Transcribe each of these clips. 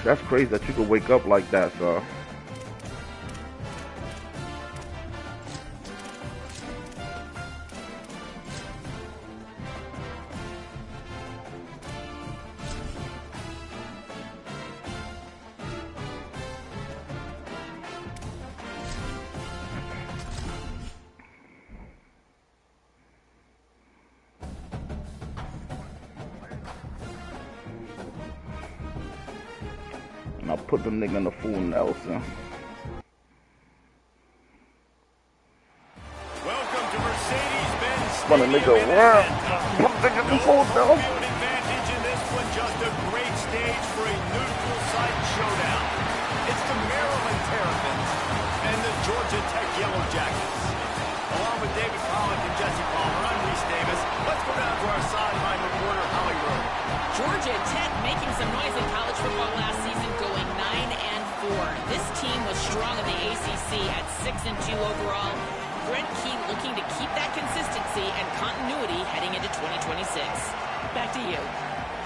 That's crazy that you could wake up like that, so. And I'll put the nigga in the full Nelson. Welcome to Mercedes-Benz But a nigga, wow. Put the nigga in the full Nelson. Field advantage in this one, just a great stage for a neutral site showdown. It's the Maryland Terrapins and the Georgia Tech Yellow Jackets. Along with David Pollock and Jesse Palmer, I'm Reese Davis. Let's go down to our sideline reporter, Holly Rowe. Georgia Tech making some noise in college football last season, going 9-4. This team was strong in the ACC at 6-2 overall. Brent Key looking to keep that consistency and continuity heading into 2026. Back to you.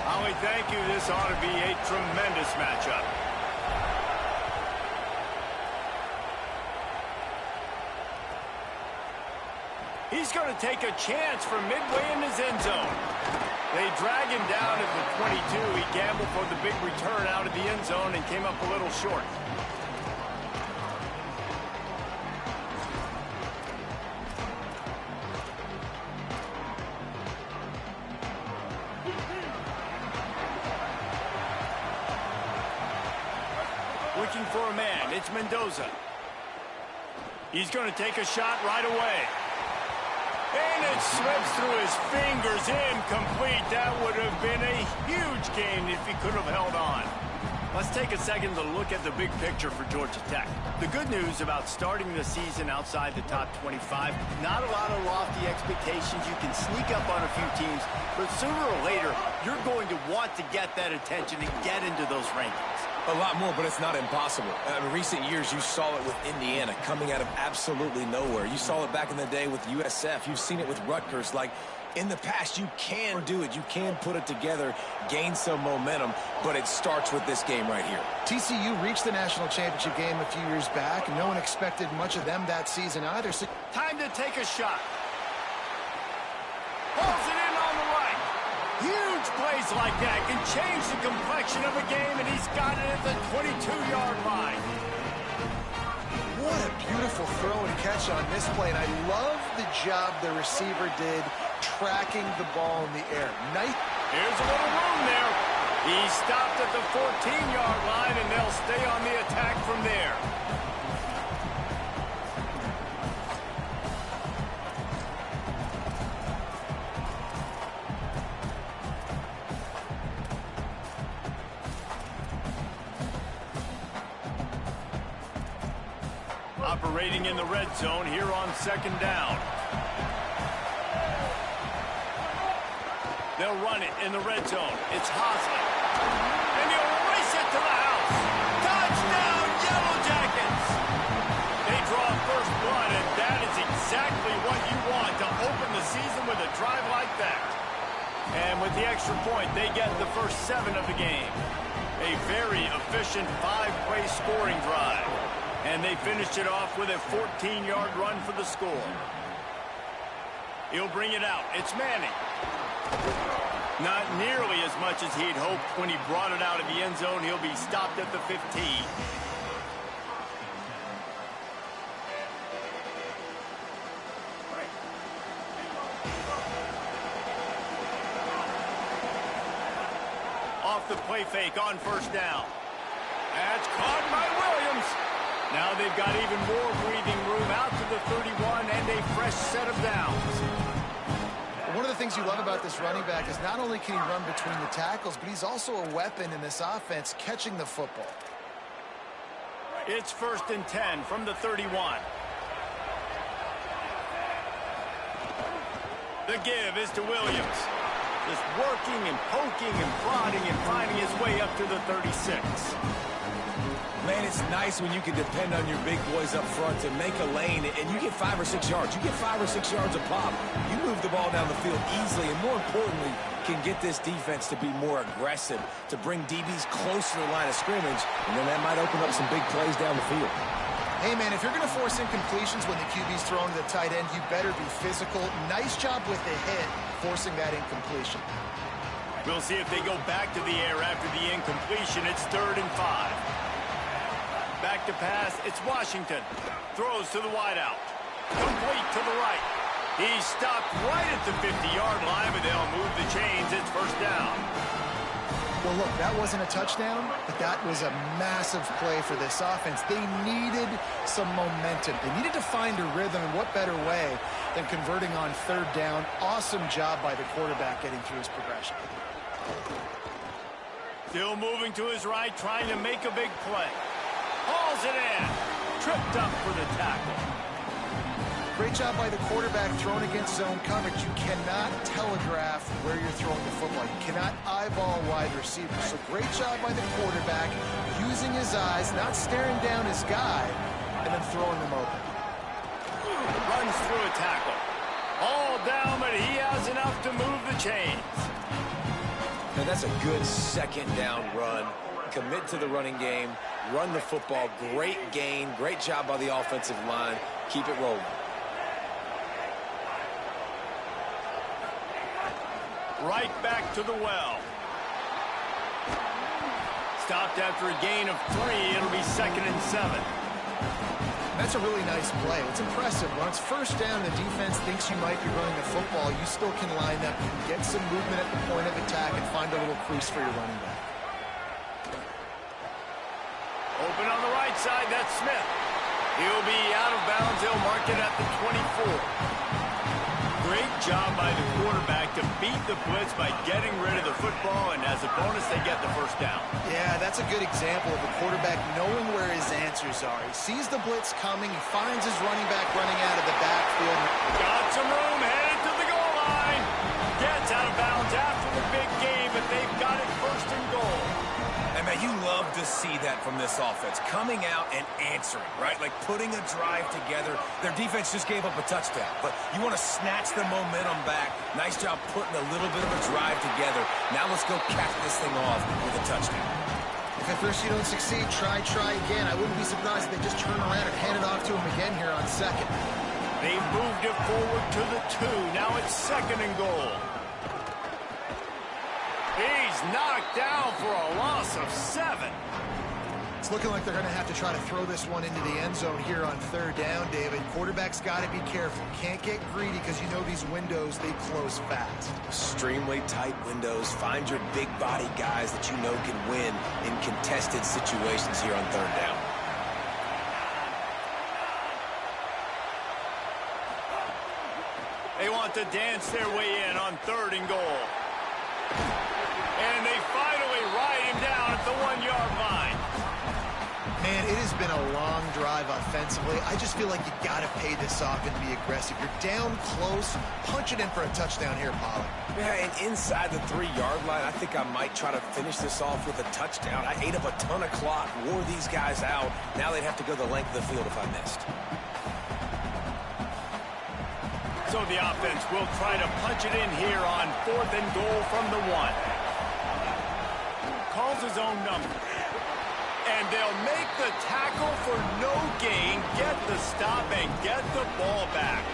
Holly, thank you. This ought to be a tremendous matchup. He's going to take a chance from midway in his end zone. They drag him down at the 22. He gambled for the big return out of the end zone and came up a little short. Looking for a man. It's Mendoza. He's going to take a shot right away. And it slips through his fingers, incomplete. That would have been a huge gain if he could have held on. Let's take a second to look at the big picture for Georgia Tech. The good news about starting the season outside the top 25, not a lot of lofty expectations. You can sneak up on a few teams, but sooner or later, you're going to want to get that attention and get into those rankings. A lot more, but it's not impossible. In recent years, you saw it with Indiana coming out of absolutely nowhere. You saw it back in the day with USF. You've seen it with Rutgers. Like, in the past, you can do it. You can put it together, gain some momentum, but it starts with this game right here. TCU reached the national championship game a few years back. No one expected much of them that season either. So time to take a shot. Pulls it in on the right. Huge plays like that can change the complexion of a game, and he's got it at the 22-yard line. What a beautiful throw and catch on this play, and I love the job the receiver did tracking the ball in the air. Nice. Here's a little room there. He stopped at the 14-yard line, and they'll stay on the attack from there. Operating in the red zone here on second down. They'll run it in the red zone. It's Hosley. And he'll race it to the house. Touchdown, Yellow Jackets! They draw first blood, and that is exactly what you want to open the season with a drive like that. And with the extra point, they get the first 7 of the game. A very efficient 5-play scoring drive. And they finished it off with a 14-yard run for the score. He'll bring it out. It's Manning. Not nearly as much as he'd hoped when he brought it out of the end zone. He'll be stopped at the 15. Off the play fake on first down. That's caught by Williams. Now they've got even more breathing room out to the 31 and a fresh set of downs. One of the things you love about this running back is not only can he run between the tackles, but he's also a weapon in this offense catching the football. It's 1st and 10 from the 31. The give is to Williams. Just working and poking and prodding and finding his way up to the 36. Man, it's nice when you can depend on your big boys up front to make a lane, and you get 5 or 6 yards. You get 5 or 6 yards a pop. You move the ball down the field easily, and more importantly, can get this defense to be more aggressive, to bring DBs close to the line of scrimmage, and then that might open up some big plays down the field. Hey, man, if you're going to force incompletions when the QB's throwing to the tight end, you better be physical. Nice job with the hit, forcing that incompletion. We'll see if they go back to the air after the incompletion. It's 3rd and 5. Back to pass. It's Washington. Throws to the wideout. Complete to the right. He's stopped right at the 50-yard line, but they'll move the chains. It's 1st down. Well, look, that wasn't a touchdown, but that was a massive play for this offense. They needed some momentum. They needed to find a rhythm, and what better way than converting on 3rd down. Awesome job by the quarterback getting through his progression. Still moving to his right, trying to make a big play. Hauls it in. Tripped up for the tackle. Great job by the quarterback throwing against zone coverage. You cannot telegraph where you're throwing the football. You cannot eyeball wide receivers. So great job by the quarterback using his eyes, not staring down his guy, and then throwing them open. Runs through a tackle. All down, but he has enough to move the chains. Now that's a good 2nd down run. Commit to the running game. Run the football. Great gain. Great job by the offensive line. Keep it rolling. Right back to the well. Stopped after a gain of 3. It'll be 2nd and 7. That's a really nice play. It's impressive. When it's 1st down, the defense thinks you might be running the football. You still can line up. You can get some movement at the point of attack and find a little crease for your running back. Open on the right side. That's Smith. He'll be out of bounds. He'll mark it at the 24. Great job by the quarterback to beat the blitz by getting rid of the football, and as a bonus, they get the 1st down. Yeah, that's a good example of a quarterback knowing where his answers are. He sees the blitz coming. He finds his running back running out of the backfield. Got some room, headed to the goal line. Gets out of bounds after the big game, but they've got it 1st and goal. And man, you love to see that from this offense. Coming out and answering, right? Like putting a drive together. Their defense just gave up a touchdown, but you want to snatch the momentum back. Nice job putting a little bit of a drive together. Now let's go cap this thing off with a touchdown. If at first you don't succeed, try again. I wouldn't be surprised if they just turn around and hand it off to him again here on 2nd. They've moved it forward to the 2. Now it's 2nd and goal. He's knocked down for a loss of 7. It's looking like they're going to have to try to throw this one into the end zone here on 3rd down, David. Quarterback's got to be careful. Can't get greedy because you know these windows, they close fast. Extremely tight windows. Find your big body guys that you know can win in contested situations here on 3rd down. They want to dance their way in on 3rd and goal. And they finally ride him down at the 1-yard line. Man, it has been a long drive offensively. I just feel like you got to pay this off and be aggressive. You're down close. Punch it in for a touchdown here, Pollard. Yeah, and inside the 3-yard line, I think I might try to finish this off with a touchdown. I ate up a ton of clock, wore these guys out. Now they'd have to go the length of the field if I missed. So the offense will try to punch it in here on 4th and goal from the 1. Calls his own number. And they'll make the tackle for no gain, get the stop, and get the ball back.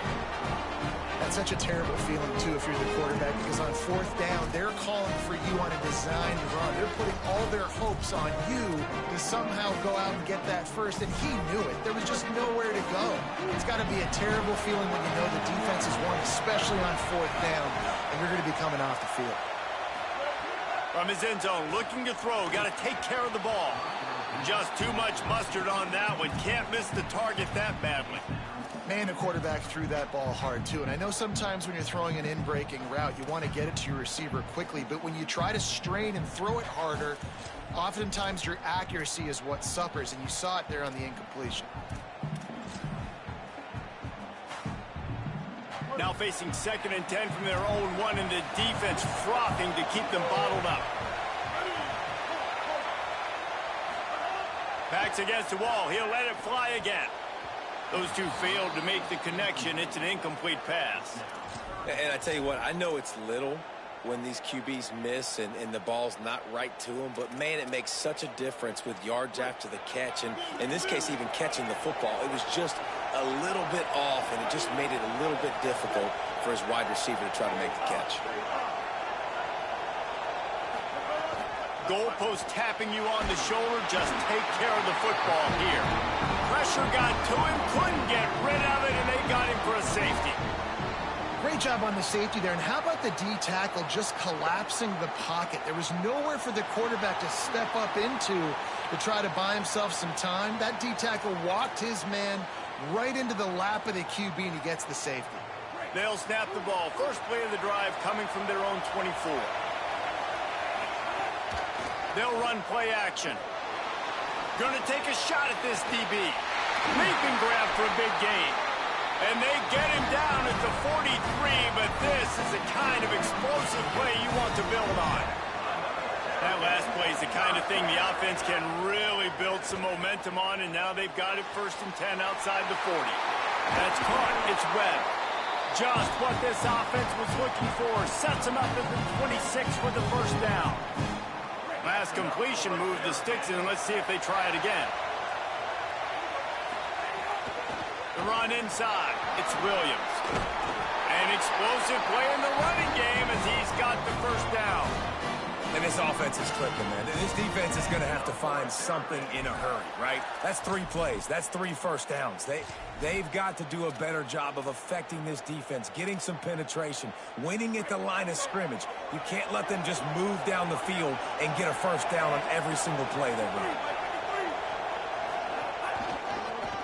That's such a terrible feeling, too, if you're the quarterback, because on 4th down, they're calling for you on a designed run. They're putting all their hopes on you to somehow go out and get that first, and he knew it. There was just nowhere to go. It's got to be a terrible feeling when you know the defense is won, especially on 4th down, and you're going to be coming off the field. From his end zone, looking to throw, got to take care of the ball. Just too much mustard on that one. Can't miss the target that badly. Man, the quarterback threw that ball hard, too. And I know sometimes when you're throwing an in-breaking route, you want to get it to your receiver quickly. But when you try to strain and throw it harder, oftentimes your accuracy is what suffers. And you saw it there on the incompletion. Now facing 2nd and 10 from their own 1, and the defense frothing to keep them bottled up. Backs against the wall. He'll let it fly again. Those two failed to make the connection. It's an incomplete pass. And I tell you what, I know it's little when these QBs miss and the ball's not right to them, but man, it makes such a difference with yards after the catch, and in this case, even catching the football. It was just a little bit off, and it just made it a little bit difficult for his wide receiver to try to make the catch. Goalpost tapping you on the shoulder. Just take care of the football here. Pressure got to him, couldn't get rid of it, and they got him for a safety. Great job on the safety there. And how about the D tackle just collapsing the pocket? There was nowhere for the quarterback to step up into to try to buy himself some time. That D tackle walked his man right into the lap of the QB, and he gets the safety. They'll snap the ball. First play of the drive coming from their own 24. They'll run play action. Gonna take a shot at this DB. Leaping grab for a big gain. And they get him down at the 43, but this is the kind of explosive play you want to build on. That last play is the kind of thing the offense can really build some momentum on, and now they've got it 1st and 10 outside the 40. That's caught. It's Webb. Just what this offense was looking for. Sets him up at the 26 for the first down. Last completion moved the sticks in, and let's see if they try it again. The run inside. It's Williams. An explosive play in the running game as he's got the first down. And this offense is clicking, man. This defense is going to have to find something in a hurry, right? That's 3 plays. That's 3 first downs. They've got to do a better job of affecting this defense, getting some penetration, winning at the line of scrimmage. You can't let them just move down the field and get a first down on every single play they run.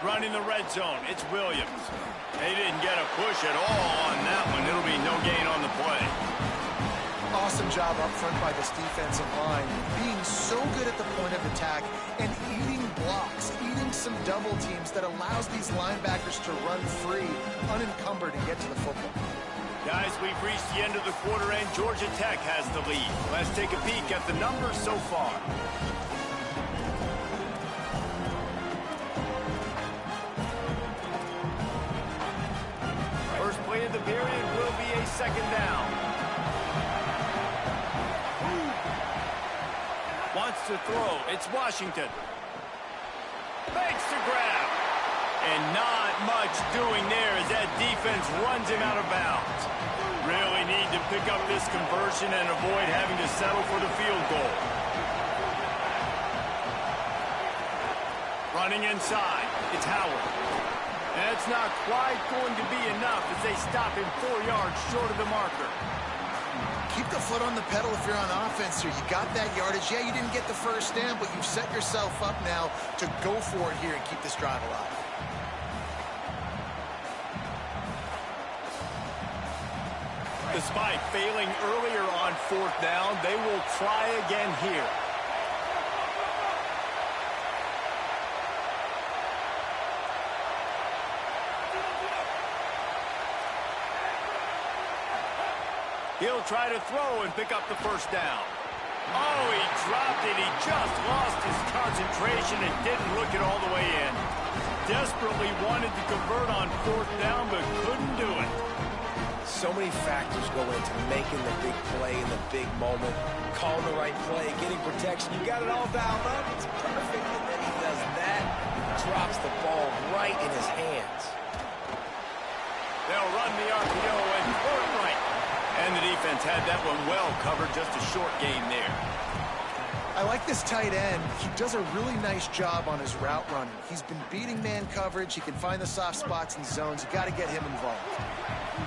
Running the red zone, it's Williams. They didn't get a push at all on that one. It'll be no gain on the play. Awesome job up front by this defensive line, being so good at the point of attack and eating blocks, eating some double teams that allows these linebackers to run free, unencumbered, and get to the football. Guys, we've reached the end of the quarter, and Georgia Tech has the lead. Let's take a peek at the numbers so far. First play of the period will be a second down. Wants to throw. It's Washington. Fakes to grab. And not much doing there as that defense runs him out of bounds. Really need to pick up this conversion and avoid having to settle for the field goal. Running inside. It's Howard. That's not quite going to be enough as they stop him 4 yards short of the marker. Keep the foot on the pedal if you're on offense here. You got that yardage. Yeah, you didn't get the first down, but you've set yourself up now to go for it here and keep this drive alive. Despite failing earlier on 4th down, they will try again here. He'll try to throw and pick up the first down. Oh, he dropped it. He just lost his concentration and didn't look it all the way in. Desperately wanted to convert on 4th down, but couldn't do it. So many factors go into making the big play in the big moment, calling the right play, getting protection. You got it all dialed up. It's perfect. And then he does that, drops the ball right in his hands. They'll run the RPO and throw it right. And the defense had that one well covered, just a short gain there. I like this tight end. He does a really nice job on his route running. He's been beating man coverage. He can find the soft spots and zones. You got to get him involved.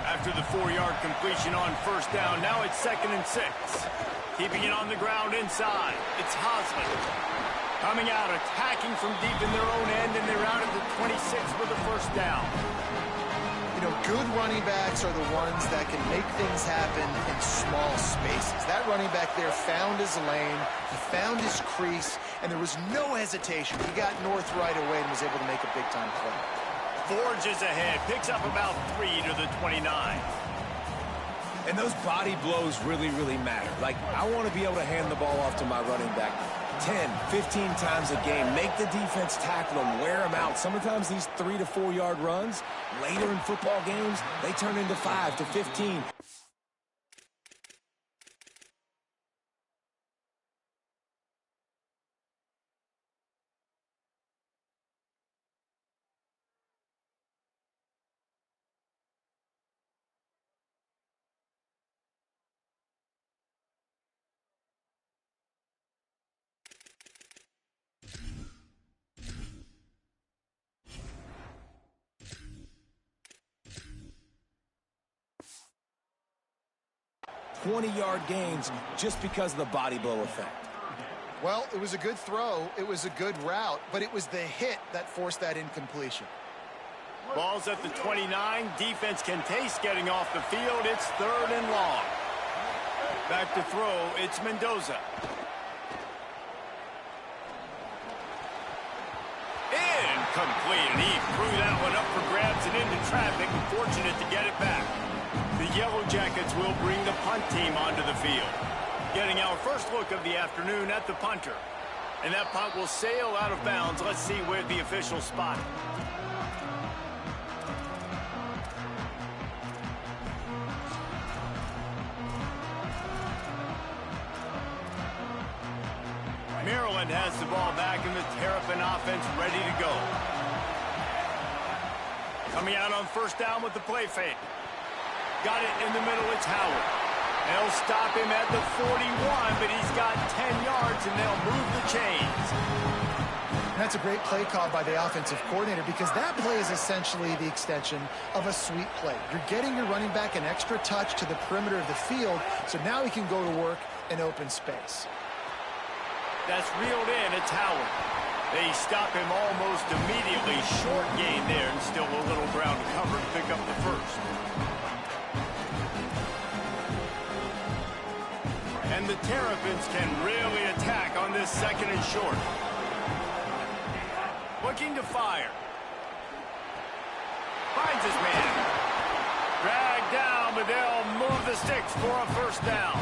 After the 4-yard completion on 1st down, now it's 2nd and 6. Keeping it on the ground inside. It's Hosley. Coming out, attacking from deep in their own end, and they're out at the 26 for the first down. You know, good running backs are the ones that can make things happen in small spaces. That running back there found his lane, he found his crease, and there was no hesitation. He got north right away and was able to make a big-time play. Forges ahead, picks up about 3 to the 29. And those body blows really, really matter. Like, I want to be able to hand the ball off to my running back 10, 15 times a game. Make the defense tackle them, wear them out. Sometimes these 3 to 4 yard runs, later in football games, they turn into 5 to 15. ...20-yard gains just because of the body blow effect. Well, it was a good throw. It was a good route, but it was the hit that forced that incompletion. Ball's at the 29. Defense can taste getting off the field. It's 3rd and long. Back to throw. It's Mendoza. Incomplete. And he threw that one up for grabs and into traffic. Fortunate to get it back. The Yellow Jackets will bring the punt team onto the field. Getting our first look of the afternoon at the punter. And that punt will sail out of bounds. Let's see where the official spot. Maryland has the ball back in the Terrapin offense ready to go. Coming out on first down with the play fake. Got it in the middle, it's Howard. They'll stop him at the 41, but he's got 10 yards, and they'll move the chains. That's a great play call by the offensive coordinator because that play is essentially the extension of a sweep play. You're getting your running back an extra touch to the perimeter of the field, so now he can go to work in open space. That's reeled in, it's Howard. They stop him almost immediately. Short gain there, and still a little ground to cover to pick up the first. And the Terrapins can really attack on this 2nd and short. Looking to fire. Finds his man. Dragged down, but they'll move the sticks for a first down.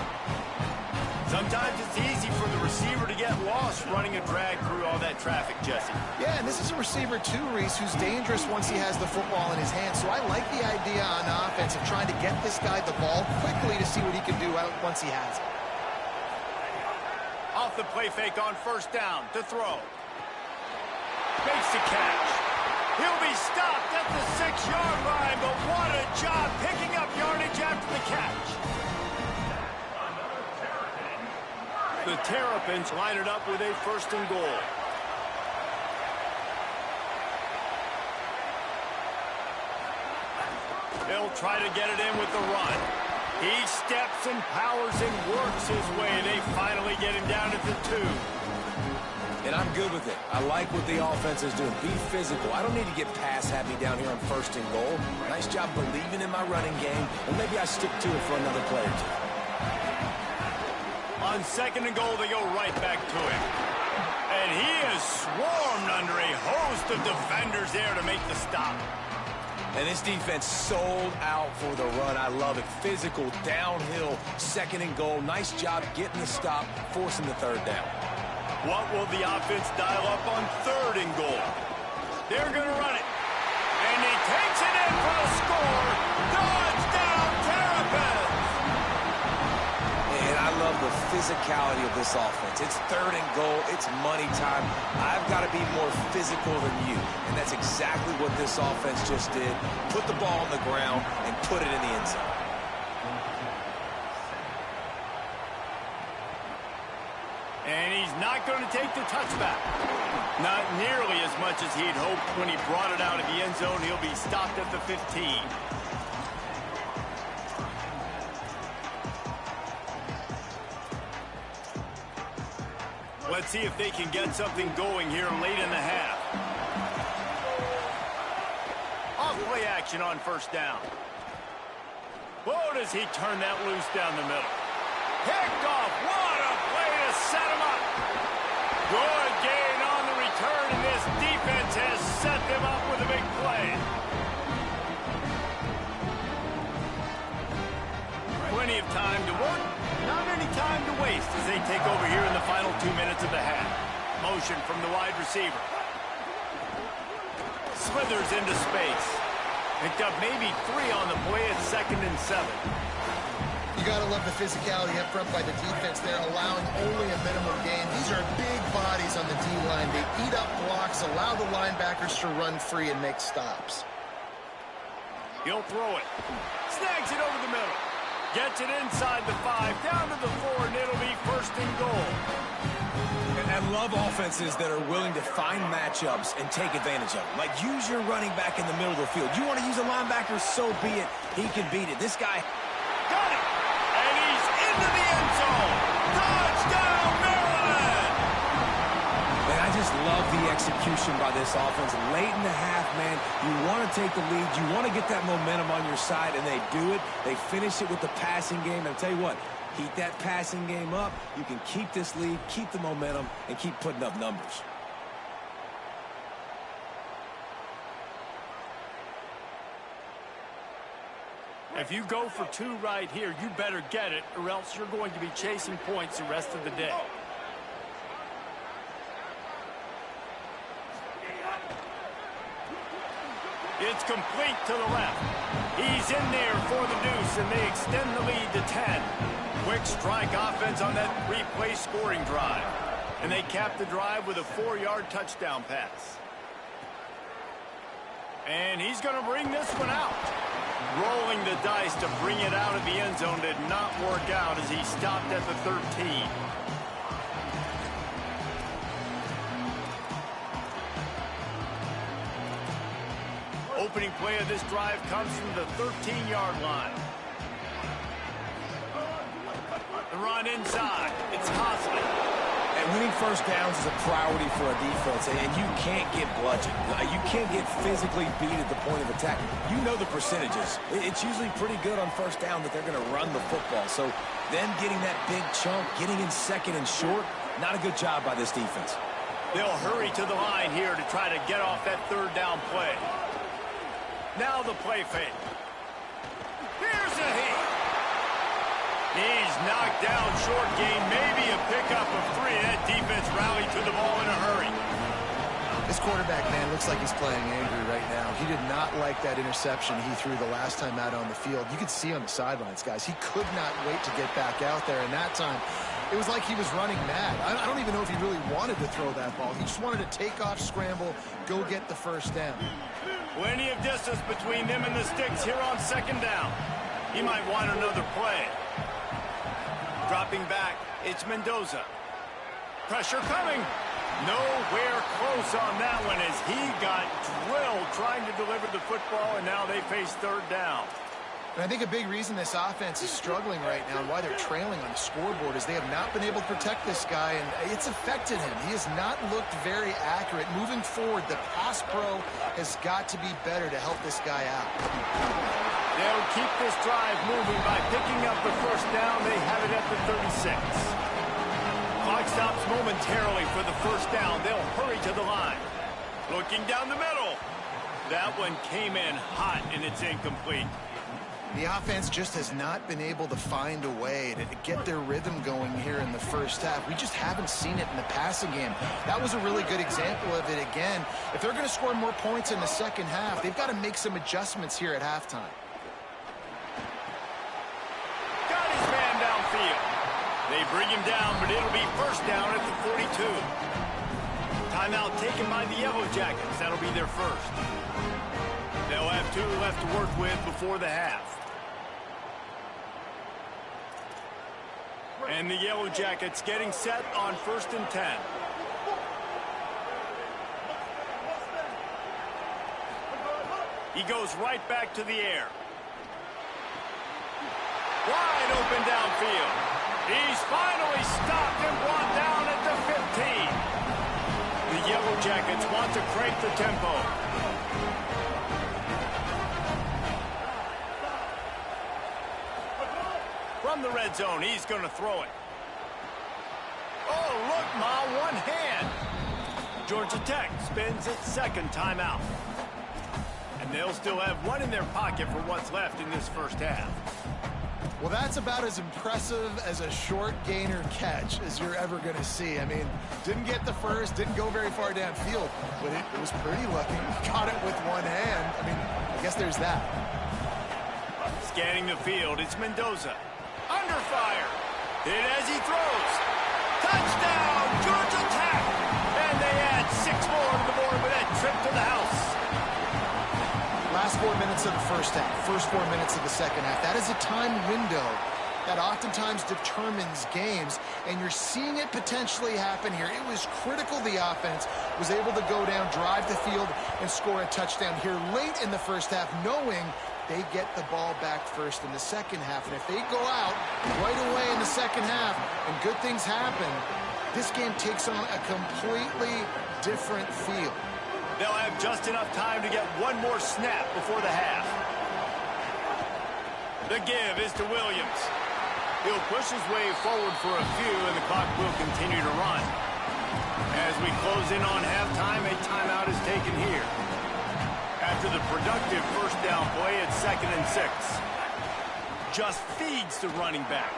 Sometimes it's easy for the receiver to get lost running a drag through all that traffic, Jesse. Yeah, and this is a receiver too, Reese, who's dangerous once he has the football in his hands. So I like the idea on offense of trying to get this guy the ball quickly to see what he can do once he has it. Off the play fake on first down to throw. Makes the catch. He'll be stopped at the 6-yard line, but what a job picking up yardage after the catch. The Terrapins line it up with a 1st and goal. They'll try to get it in with the run. He steps and powers and works his way. They finally get him down at the 2. And I'm good with it. I like what the offense is doing. Be physical. I don't need to get pass happy down here on 1st and goal. Nice job believing in my running game, and maybe I stick to it for another play or two. On 2nd and goal, they go right back to him. And he is swarmed under a host of defenders there to make the stop. And this defense sold out for the run. I love it. Physical, downhill, 2nd and goal. Nice job getting the stop, forcing the 3rd down. What will the offense dial up on 3rd and goal? They're going to run it. And he takes it in for the score. Touchdown, Terrapins! And I love the physicality of this offense. It's 3rd and goal. It's money time. I've got to be more physical than you. And that's exactly what this offense just did. Put the ball on the ground and put it in the end zone. And he's not going to take the touchback. Not nearly as much as he'd hoped when he brought it out of the end zone. He'll be stopped at the 15. Let's see if they can get something going here late in the half. Off play action on first down. Whoa, does he turn that loose down the middle. Picked off. What a play to set him up. Good gain on the return, and this defense has set them up with a big play. as they take over here in the final 2 minutes of the half. Motion from the wide receiver. Slithers into space. Picked up maybe 3 on the play at 2nd and 7. You got to love the physicality up front by the defense there, allowing only a minimum gain. These are big bodies on the D-line. They eat up blocks, allow the linebackers to run free and make stops. He'll throw it. Snags it over the middle. Gets it inside the 5, down to the 4, and it'll be 1st and goal. And I love offenses that are willing to find matchups and take advantage of them. Like, use your running back in the middle of the field. You want to use a linebacker, so be it. He can beat it. This guy got it. And he's into the end zone. Touchdown, Maryland! Man, I just love the execution by this offense. Late in the half, man, you want to take the lead. You want to get that momentum on your side, and they do it. They finish it with the passing game. And I'll tell you what, heat that passing game up. You can keep this lead, keep the momentum, and keep putting up numbers. If you go for 2 right here, you better get it, or else you're going to be chasing points the rest of the day. It's complete to the left. He's in there for the deuce, and they extend the lead to 10. Quick strike offense on that 3-play scoring drive. And they cap the drive with a 4-yard touchdown pass. And he's going to bring this one out. Rolling the dice to bring it out of the end zone did not work out as he stopped at the 13. Opening play of this drive comes from the 13-yard line. The run inside. It's Hosley. And winning first downs is a priority for a defense, and you can't get bludgeoned. You can't get physically beat at the point of attack. You know the percentages. It's usually pretty good on first down that they're going to run the football. So them getting that big chunk, getting in 2nd and short, not a good job by this defense. They'll hurry to the line here to try to get off that 3rd down play. Now the play fake. Here's a hit. He's knocked down short gain, maybe a pickup of 3. That defense rallied to the ball in a hurry. This quarterback, man, looks like he's playing angry right now. He did not like that interception he threw the last time out on the field. You could see on the sidelines, guys. He could not wait to get back out there, and that time it was like he was running mad. I don't even know if he really wanted to throw that ball. He just wanted to take off, scramble, go get the first down. Plenty of distance between them and the sticks here on 2nd down. He might want another play. Dropping back, it's Mendoza. Pressure coming. Nowhere close on that one as he got drilled trying to deliver the football, and now they face 3rd down. And I think a big reason this offense is struggling right now and why they're trailing on the scoreboard is they have not been able to protect this guy, and it's affected him. He has not looked very accurate. Moving forward, the pass pro has got to be better to help this guy out. They'll keep this drive moving by picking up the first down. They have it at the 36. Clock stops momentarily for the first down. They'll hurry to the line. Looking down the middle. That one came in hot, and it's incomplete. The offense just has not been able to find a way to get their rhythm going here in the first half. We just haven't seen it in the passing game. That was a really good example of it again. If they're going to score more points in the second half, they've got to make some adjustments here at halftime. Got his man downfield. They bring him down, but it'll be first down at the 42. Timeout taken by the Yellow Jackets. That'll be their first. They'll have 2 left to work with before the half. And the Yellow Jackets getting set on 1st and 10. He goes right back to the air. Wide open downfield. He's finally stopped and brought down at the 15. The Yellow Jackets want to crank the tempo. From the red zone, he's going to throw it. Oh, look, Ma, one hand. Georgia Tech spends its 2nd timeout. And they'll still have 1 in their pocket for what's left in this first half. Well, that's about as impressive as a short gainer catch as you're ever going to see. I mean, didn't get the first, didn't go very far downfield, but it was pretty lucky. Caught it with one hand. I mean, I guess there's that. Scanning the field, it's Mendoza. Under fire. Hit as he throws. Touchdown, Georgia Tech. And they add 6 more to the board with that trip to the house. Last 4 minutes of the first half, first 4 minutes of the second half. That is a time window that oftentimes determines games, and you're seeing it potentially happen here. It was critical the offense was able to go down, drive the field, and score a touchdown here late in the first half, knowing they get the ball back first in the second half. And if they go out right away in the second half and good things happen, this game takes on a completely different feel. They'll have just enough time to get one more snap before the half. The give is to Williams. He'll push his way forward for a few, and the clock will continue to run. As we close in on halftime, a timeout is taken here. After the productive first down play, it's 2nd and 6. Just feeds the running back.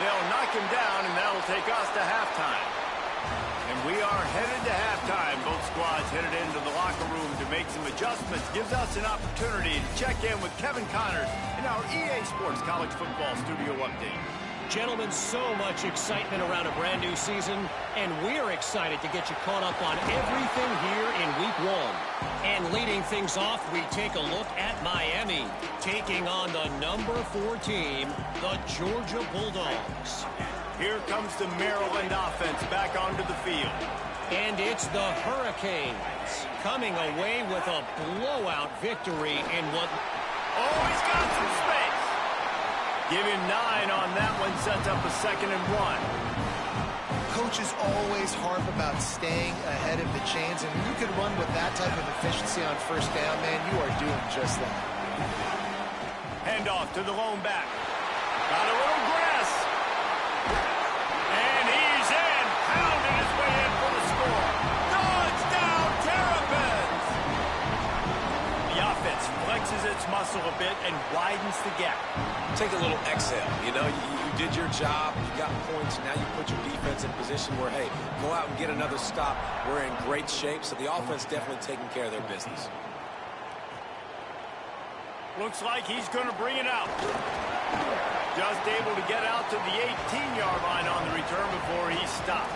They'll knock him down, and that'll take us to halftime. And we are headed to halftime. Both squads headed into the locker room to make some adjustments. Gives us an opportunity to check in with Kevin Connors in our EA Sports College Football Studio Update. Gentlemen, so much excitement around a brand new season, and we're excited to get you caught up on everything here in Week 1. And leading things off, we take a look at Miami, taking on the number 4 team, the Georgia Bulldogs. Here comes the Maryland offense back onto the field. And it's the Hurricanes coming away with a blowout victory in what... Oh, he's got some space. Give him 9 on that one, sets up a 2nd and 1. Coaches always harp about staying ahead of the chains, and when you can run with that type of efficiency on first down, man, you are doing just that. Handoff to the lone back. Got a little grass. And he's in. Pounding his way in for the score. Touchdown, Terrapins! The offense flexes its muscle a bit and widens the gap. Take a little exhale. You know, you did your job. You got points. Now you put your defense in position where, hey, go out and get another stop. We're in great shape, so the offense definitely taking care of their business. Looks like he's going to bring it out. Just able to get out to the 18-yard line on the return before he stopped.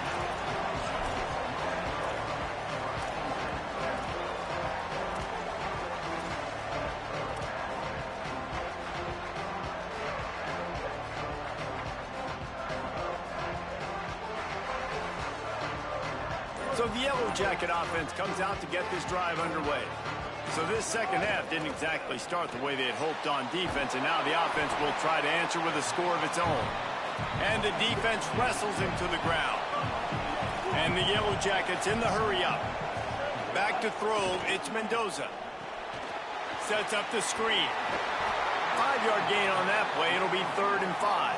So the Yellow Jacket offense comes out to get this drive underway. So this second half didn't exactly start the way they had hoped on defense, and now the offense will try to answer with a score of its own. And the defense wrestles him to the ground. And the Yellow Jackets in the hurry-up. Back to throw, it's Mendoza. Sets up the screen. 5-yard gain on that play. It'll be 3rd and 5.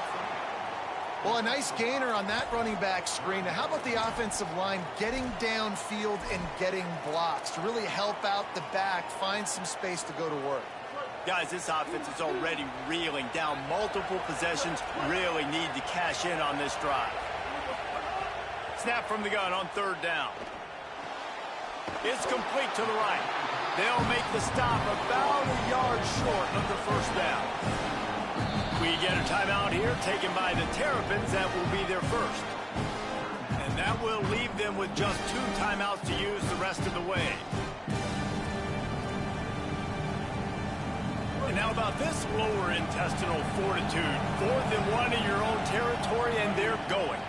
Well, a nice gainer on that running back screen. Now, how about the offensive line getting downfield and getting blocks to really help out the back, find some space to go to work? Guys, this offense is already reeling down multiple possessions. Really need to cash in on this drive. Snap from the gun on 3rd down. It's complete to the right. They'll make the stop about a yard short of the first down. We get a timeout here taken by the Terrapins. That will be their first. And that will leave them with just 2 timeouts to use the rest of the way. And now about this lower intestinal fortitude. 4th and 1 in your own territory, and they're going.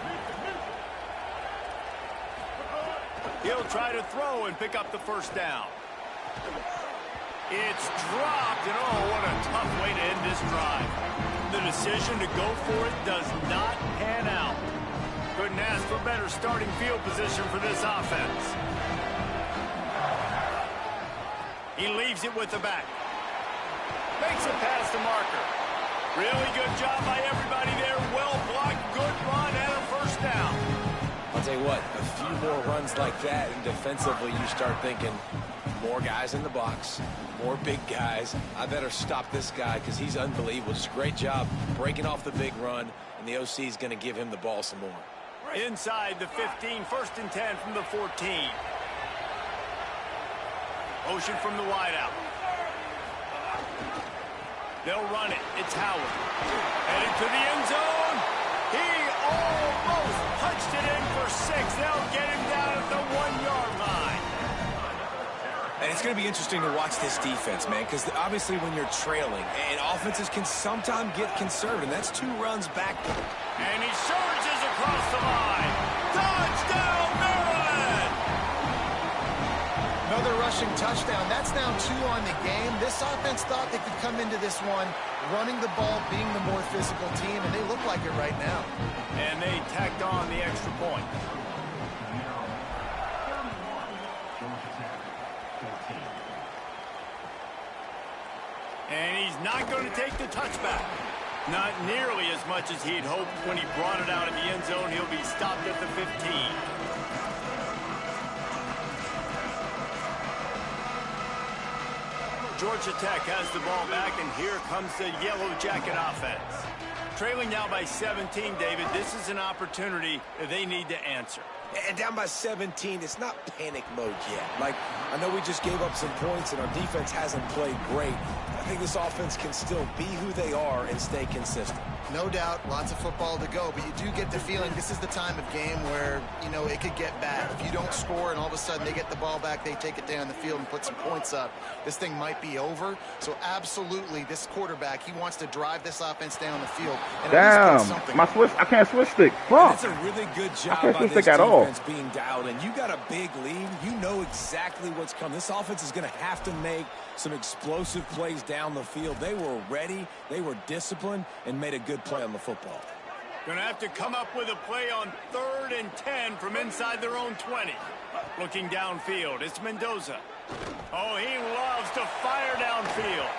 He'll try to throw and pick up the first down. It's dropped, and oh, what a tough way to end this drive. The decision to go for it does not pan out. Couldn't ask for better starting field position for this offense. He leaves it with the back. Makes it past the marker. Really good job by everybody there. Well blocked, good run, and a first down. I'll tell you what, a few more runs like that, and defensively you start thinking, More guys in the box, more big guys. I better stop this guy because he's unbelievable. Just a great job breaking off the big run, and the OC is going to give him the ball some more. Inside the 15, 1st and 10 from the 14. Motion from the wideout. They'll run it. It's Howard. Headed to the end zone. He almost punched it in for 6. They'll get him down at the 1-yard line. And it's going to be interesting to watch this defense, man, because obviously when you're trailing, and offenses can sometimes get conservative. That's 2 runs back. And he surges across the line. Touchdown, Maryland! Another rushing touchdown. That's now 2 on the game. This offense thought they could come into this one running the ball, being the more physical team, and they look like it right now. And they tacked on the extra point. And he's not going to take the touchback. Not nearly as much as he'd hoped when he brought it out of the end zone. He'll be stopped at the 15. Georgia Tech has the ball back, and here comes the Yellow Jacket offense. Trailing now by 17, David. This is an opportunity that they need to answer. And down by 17, it's not panic mode yet. Like, I know we just gave up some points and our defense hasn't played great. I think this offense can still be who they are and stay consistent. No doubt, lots of football to go, but you do get the feeling this is the time of game where, you know, it could get bad. If you don't score and all of a sudden they get the ball back, they take it down the field and put some points up, this thing might be over. So absolutely, this quarterback, he wants to drive this offense down the field. And damn, my switch, I can't switch stick. Fuck. It's a really good job by this defense being dialed in. You got a big lead. You know exactly what's coming. This offense is going to have to make some explosive plays down the field. They were ready, they were disciplined, and made a good play on the football. Going to have to come up with a play on 3rd and 10 from inside their own 20. Looking downfield, it's Mendoza. Oh, he loves to fire downfield.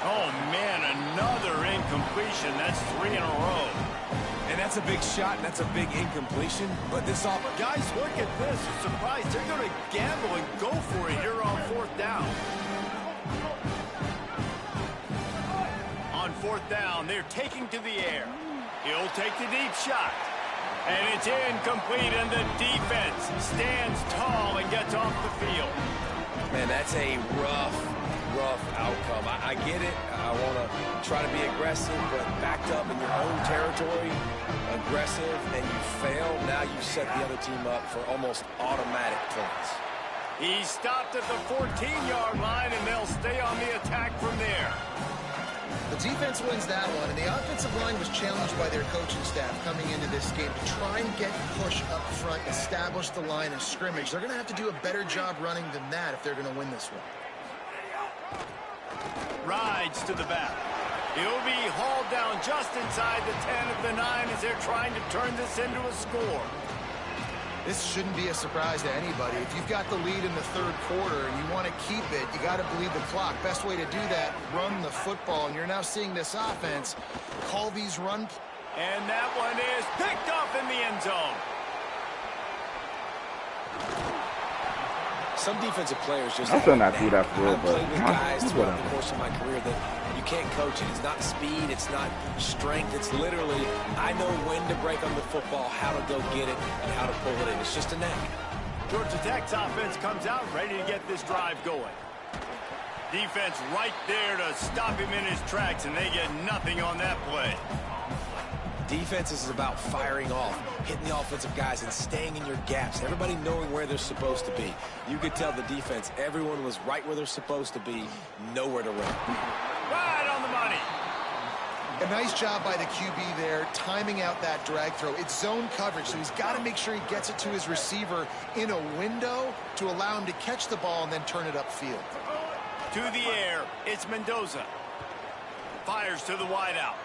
Oh, man, another incompletion. That's 3 in a row. And that's a big shot, and that's a big incompletion. But this offense, guys, look at this. I'm surprised they're going to gamble and go for it here on 4th down. On 4th down, they're taking to the air. He'll take the deep shot. And it's incomplete, and the defense stands tall and gets off the field. Man, that's a rough outcome. I get it. I want to try to be aggressive, but backed up in your own territory, aggressive, and you fail. Now you set the other team up for almost automatic points. He stopped at the 14-yard line, and they'll stay on the attack from there. The defense wins that one, and the offensive line was challenged by their coaching staff coming into this game to try and get push up front, establish the line of scrimmage. They're going to have to do a better job running than that if they're going to win this one. Rides to the back. He'll be hauled down just inside the 10 at the 9 as they're trying to turn this into a score. This shouldn't be a surprise to anybody. If you've got the lead in the 3rd quarter and you want to keep it, you got to bleed the clock. Best way to do that, run the football. And you're now seeing this offense call these run. And that one is picked off in the end zone. Some defensive players just I'm still not through that for real, I've but played with guys throughout whatever. the course of my career that you can't coach it. It's not speed, it's not strength. It's literally, I know when to break on the football, how to go get it, and how to pull it in. It's just a knack. Georgia Tech's offense comes out ready to get this drive going. Defense right there to stop him in his tracks, and they get nothing on that play. Defense is about firing off, hitting the offensive guys, and staying in your gaps. Everybody knowing where they're supposed to be. You could tell the defense, everyone was right where they're supposed to be, nowhere to run. Right on the money. A nice job by the QB there, timing out that drag throw. It's zone coverage, so he's got to make sure he gets it to his receiver in a window to allow him to catch the ball and then turn it upfield. To the air, it's Mendoza. Fires to the wideout.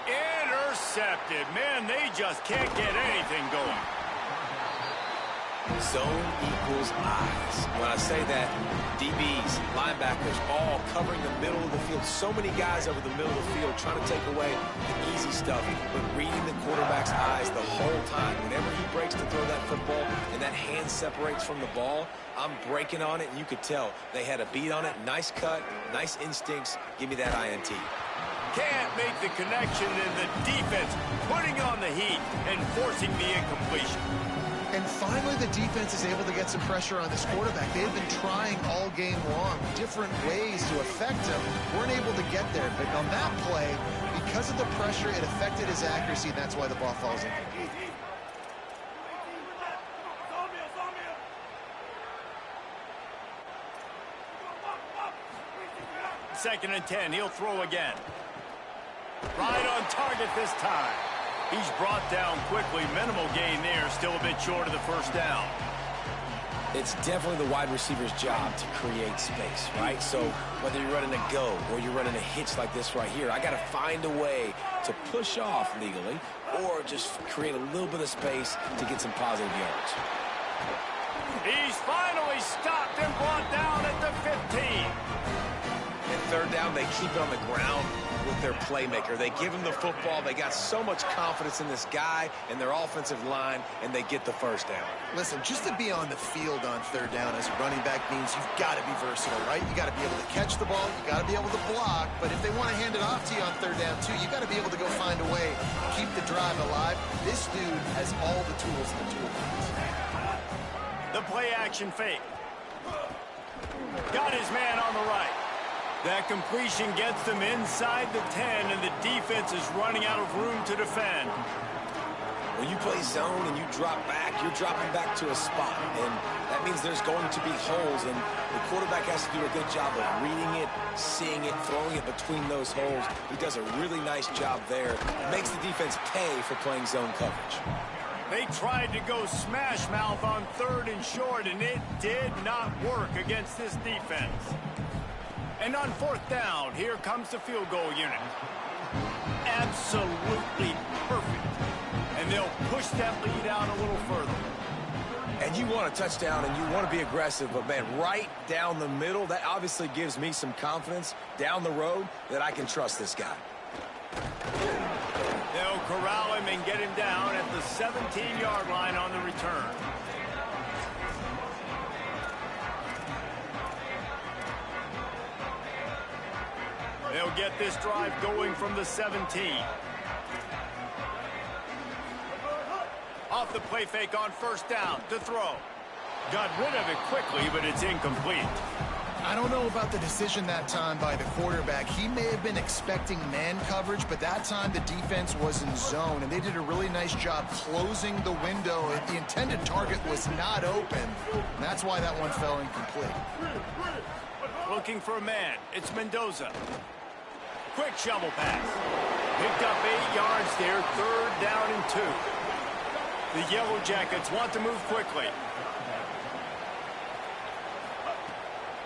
Intercepted. Man, they just can't get anything going. Zone equals eyes. When I say that, DBs, linebackers, all covering the middle of the field. So many guys over the middle of the field trying to take away the easy stuff, but reading the quarterback's eyes the whole time. Whenever he breaks to throw that football and that hand separates from the ball, I'm breaking on it, and you could tell they had a beat on it. Nice cut, nice instincts. Give me that INT. Can't make the connection, and the defense putting on the heat and forcing the incompletion. And finally, the defense is able to get some pressure on this quarterback. They've been trying all game long, different ways to affect him. Weren't able to get there. But on that play, because of the pressure, it affected his accuracy, and that's why the ball falls in. Second and 10, he'll throw again. Right on target this time. He's brought down quickly. Minimal gain there, still a bit short of the first down. It's definitely the wide receiver's job to create space, right? So whether you're running a go or you're running a hitch like this right here, I got to find a way to push off legally or just create a little bit of space to get some positive yards. He's finally stopped and brought down at the 15. And third down, they keep it on the ground with their playmaker. They give him the football. They got so much confidence in this guy and their offensive line, and they get the first down. Listen, just to be on the field on third down as a running back means you've got to be versatile, right? You got to be able to catch the ball. You got to be able to block. But if they want to hand it off to you on third down, too, you got to be able to go find a way to keep the drive alive. This dude has all the tools in the toolbox. The play action fake. Got his man on the right. That completion gets them inside the 10, and the defense is running out of room to defend. When you play zone and you drop back, you're dropping back to a spot, and that means there's going to be holes, and the quarterback has to do a good job of reading it, seeing it, throwing it between those holes. He does a really nice job there. Makes the defense pay for playing zone coverage. They tried to go smash mouth on third and short, and it did not work against this defense. And on fourth down, here comes the field goal unit. Absolutely perfect. And they'll push that lead out a little further. And you want a touchdown and you want to be aggressive, but man, right down the middle, that obviously gives me some confidence down the road that I can trust this guy. They'll corral him and get him down at the 17-yard line on the return. They'll get this drive going from the 17. Off the play fake on first down to throw. Got rid of it quickly, but it's incomplete. I don't know about the decision that time by the quarterback. He may have been expecting man coverage, but that time the defense was in zone, and they did a really nice job closing the window. The intended target was not open, and that's why that one fell incomplete. Looking for a man. It's Mendoza. Quick shovel pass. Picked up 8 yards there, third down and 2. The Yellow Jackets want to move quickly.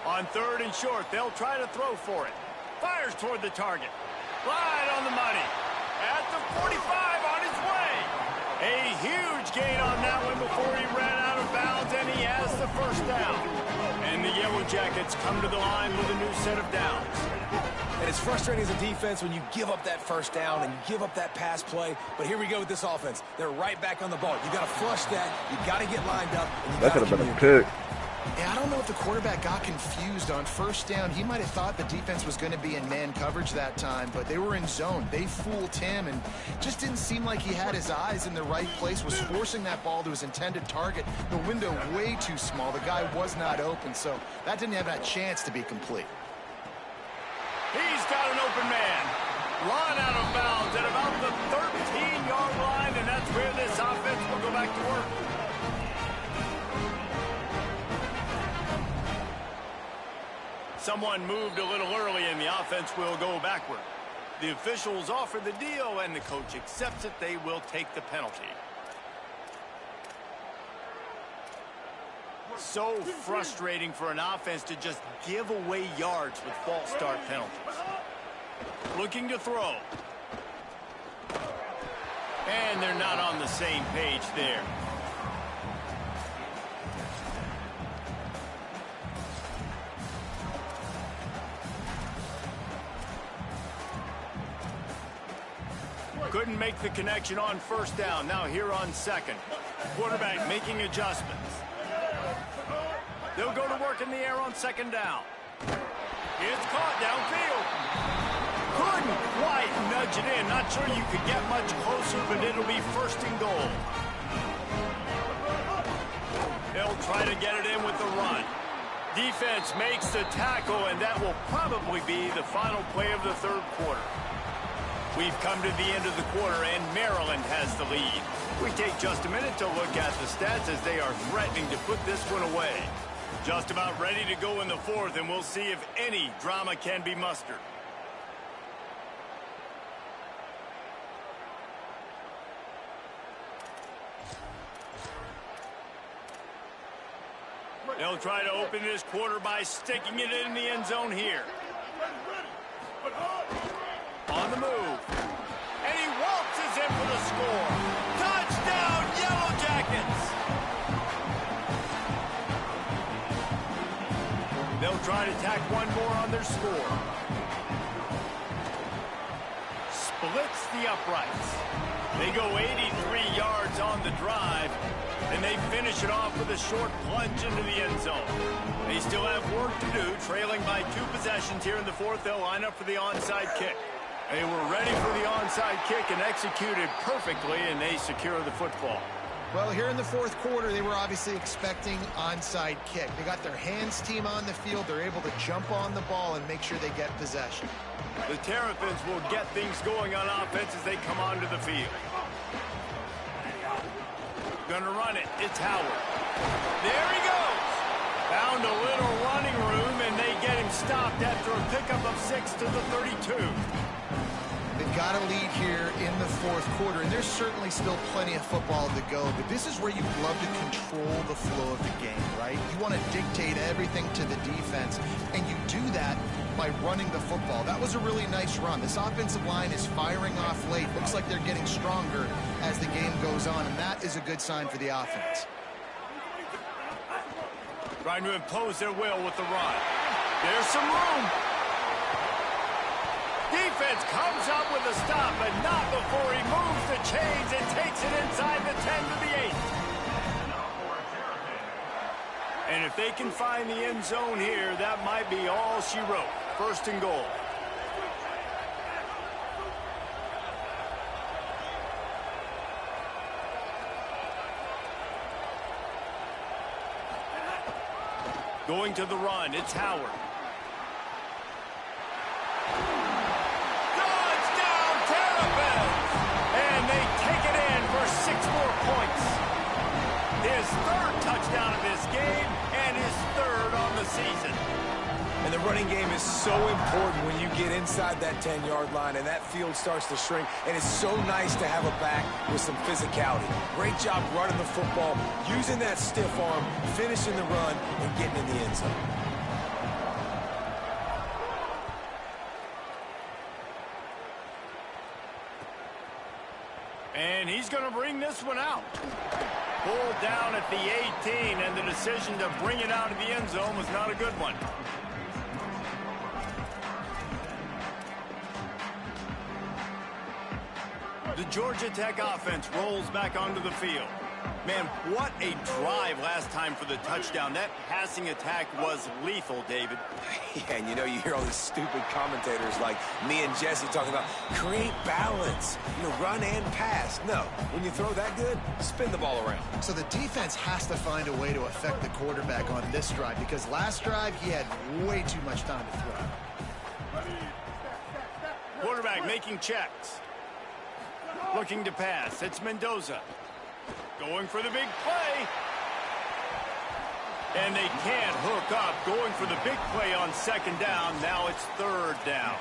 On third and short, they'll try to throw for it. Fires toward the target. Right on the money. At the 45 on his way. A huge gain on that one before he ran out of bounds, and he has the first down. And the Yellow Jackets come to the line with a new set of downs. And it's frustrating as a defense when you give up that first down and you give up that pass play. But here we go with this offense. They're right back on the ball. You got to flush that. You got to get lined up. And you That could have been a pick. Yeah, I don't know if the quarterback got confused on first down. He might have thought the defense was going to be in man coverage that time, but they were in zone. They fooled him and just didn't seem like he had his eyes in the right place, was forcing that ball to his intended target. The window way too small. The guy was not open, so that didn't have that chance to be complete. He's got an open man. Run out of bounds at about the 13-yard line, and that's where this offense will go back to work. Someone moved a little early, and the offense will go backward. The officials offer the deal, and the coach accepts it. They will take the penalty. So frustrating for an offense to just give away yards with false start penalties. Looking to throw. And they're not on the same page there. Couldn't make the connection on first down. Now here on second. Quarterback making adjustments. They'll go to work in the air on second down. It's caught downfield. Couldn't quite nudge it in. Not sure you could get much closer, but it'll be first and goal. They'll try to get it in with the run. Defense makes the tackle, and that will probably be the final play of the third quarter. We've come to the end of the quarter, and Maryland has the lead. We take just a minute to look at the stats as they are threatening to put this one away. Just about ready to go in the fourth, and we'll see if any drama can be mustered. They'll try to open this quarter by sticking it in the end zone here. On the move. And he waltzes in for the score. Touchdown, Yellow Jackets! They'll try to tack one more on their score. Splits the uprights. They go 83 yards on the drive, and they finish it off with a short plunge into the end zone. They still have work to do, trailing by 2 possessions here in the fourth. They'll line up for the onside kick. They were ready for the onside kick and executed perfectly, and they secure the football. Well, here in the fourth quarter, they were obviously expecting onside kick. They got their hands team on the field. They're able to jump on the ball and make sure they get possession. The Terrapins will get things going on offense as they come onto the field. Gonna run it. It's Howard. There he goes. Found a little running room, and they get him stopped after a pickup of 6 to the 32. They've got a lead here in the fourth quarter, and there's certainly still plenty of football to go, but this is where you love to control the flow of the game, right? You want to dictate everything to the defense, and you do that by running the football. That was a really nice run. This offensive line is firing off late. Looks like they're getting stronger as the game goes on, and that is a good sign for the offense. Trying to impose their will with the run. There's some room. Defense comes up with a stop, but not before he moves the chains and takes it inside the 10 to the 8. And if they can find the end zone here, that might be all she wrote. First and goal. Going to the run, it's Howard. Touchdown, Terrapins! And they take it in for 6 more points. His 3rd touchdown of this game and his 3rd on the season. And the running game is so important when you get inside that 10-yard line and that field starts to shrink. And it's so nice to have a back with some physicality. Great job running the football, using that stiff arm, finishing the run, and getting in the end zone. And he's going to bring this one out. Pulled down at the 18, and the decision to bring it out of the end zone was not a good one. The Georgia Tech offense rolls back onto the field. Man, what a drive last time for the touchdown. That passing attack was lethal, David. Yeah, and you know, you hear all these stupid commentators like me and Jesse talking about create balance, run and pass. No, when you throw that good, spin the ball around. So the defense has to find a way to affect the quarterback on this drive, because last drive he had way too much time to throw. Quarterback making checks. Looking to pass. It's Mendoza. Going for the big play. And they can't hook up. Going for the big play on second down. Now it's 3rd down.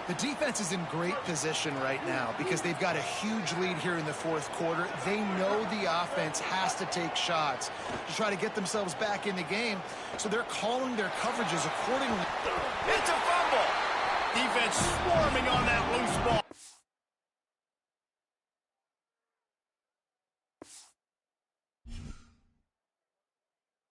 The defense is in great position right now because they've got a huge lead here in the fourth quarter. They know the offense has to take shots to try to get themselves back in the game. So they're calling their coverages accordingly. It's a fumble. Defense swarming on that loose ball.